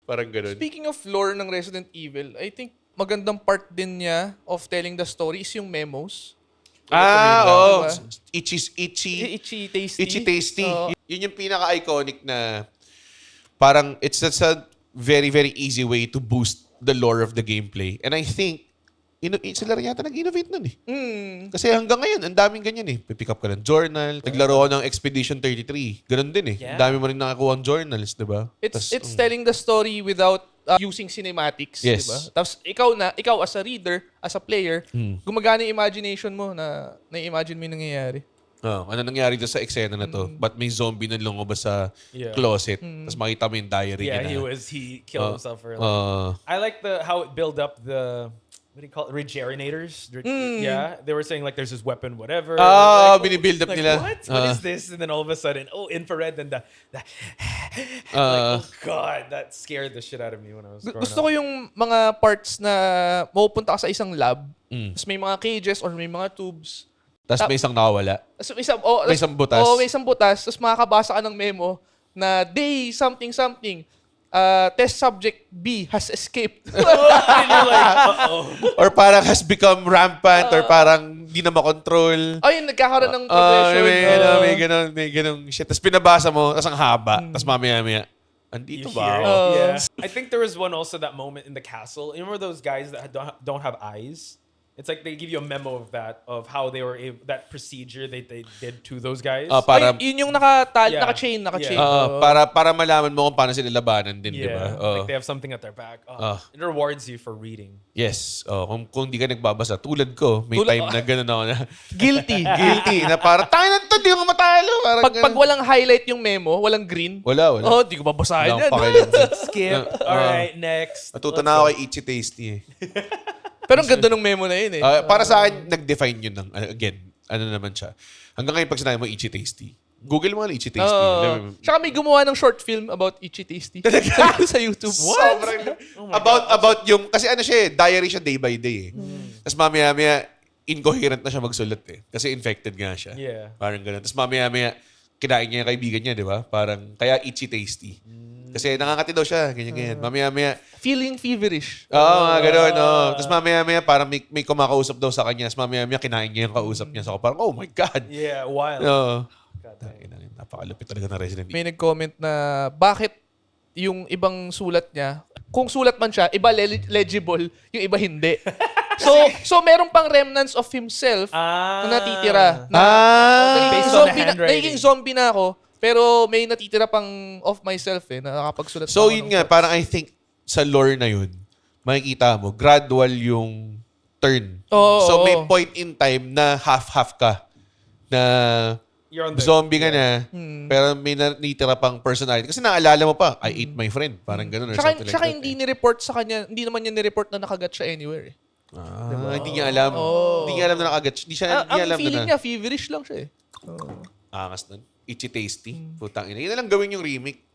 Parang ganun. Speaking of lore ng Resident Evil, I think magandang part din niya of telling the story is yung memos. Oo. Diba? Itchy Itchy, tasty. tasty. Oo. Yun yung pinaka-iconic na parang it's a very, very easy way to boost the lore of the gameplay. And I think, sila rin yata nag-innovate nun eh. Kasi hanggang ngayon, ang daming ganyan eh. Pipick up ka ng journal. Naglaro ko ng Expedition 33. Ganun din eh. Yeah. Ang dami mo rin nakakuha ng journals, di ba? It's telling the story without using cinematics, Yes. di ba? Tapos ikaw as a reader, as a player, gumagana yung imagination mo na na-imagine mo yung nangyayari. Ano nangyari doon sa eksena na to? Ba't may zombie na lumabas sa Yeah. closet? Tapos makita mo yung diary Yeah, niya. he killed himself early. I like how it built up the what do you call it? Regenerators. Yeah, they were saying like there's this weapon, whatever. Like, binibuild up like, nila. What is this? And then all of a sudden, infrared, and the like, oh god, that scared the shit out of me when I was growing Gusto up. ko yung mga parts na mapupunta ka sa isang lab, tapos may mga cages or may mga tubes. Tapos may isang nakawala. So, May isang butas. may isang butas. Tapos makakabasa ka ng memo na day something. Test subject B has escaped. And you're like, uh-oh. Or parang has become rampant or parang di na makontrol. Ayun, nagkakaroon ng progression. May ganun shit. Tapos pinabasa mo, tapos ang haba. Tapos mamaya, andito You ba hear ako? it. Yeah. I think there was one also that moment in the castle. You remember those guys that don't have eyes? It's like they give you a memo of how they were able, that procedure they did to those guys. Para, Yun yung Yeah. naka-chain. uh, para malaman mo kung paano sila labanan din, di ba? Like they have something at their back. It rewards you for reading. Yes. Kung di ka nagbabasa, tulad ko, may Tulad- time na gano'n ako na Guilty. na parang, tayo na to, di mo matalo. Parang Pag ganun. walang highlight yung memo, walang green. Wala. Oh, di ko babasahin Wala yan. akong pakialam dyan. Skip. All right, next. Natuto Let's na ako go. kay Itchy Tasty eh. Pero ang ganda ng memo na yun eh. Para sa akin, nag-define yun ng, again, ano naman siya. Hanggang ngayon pag sinabi mo Itchy Tasty, Google mo nga Itchy Tasty. Tsaka may gumawa ng short film about Itchy Tasty. sa YouTube. Sobrang, about yung, kasi ano siya eh, diary siya day by day eh. Tapos mamaya-maya, incoherent na siya magsulat eh. Kasi infected nga siya. Yeah. Parang gano'n. Tapos mamaya-maya, kinain niya yung kaibigan niya, di ba? Parang, kaya Itchy Tasty. Kasi nakangati daw siya, ganyan-ganyan. Mamaya-maya, Feeling feverish. mga gano'n. Tapos mamaya-maya, parang may kumakausap daw sa kanya. Tapos mamaya-maya, kinain niya yung kausap niya. So ako parang, oh my God. Yeah, wild. Napakalupit talaga ng Resident Evil. May nag-comment na bakit yung ibang sulat niya, kung sulat man siya, iba legible, yung iba hindi. So meron pang remnants of himself na natitira. Based on the handwriting. Naging zombie na ako, pero may natitira pang of myself na nakakapagsulat. So pa ako yun ng nga, thoughts. parang I think sa lore na yun, makikita mo, gradual yung turn. Oo, So may oo. point in time na half-half ka. Na You're on the zombie ka na, pero may natitira pang personality. Kasi naalala mo pa, I ate my friend. Parang ganun or something like Tsaka that. hindi ni-report sa kanya, hindi naman niya ni-report na nakagat siya anywhere. Hindi niya alam. Hindi niya alam na nakagat. Hindi niya Ang alam feeling na. niya, feverish lang siya Angas nun. Itchy Tasty. Putang ina. Yun na lang gawin yung remake.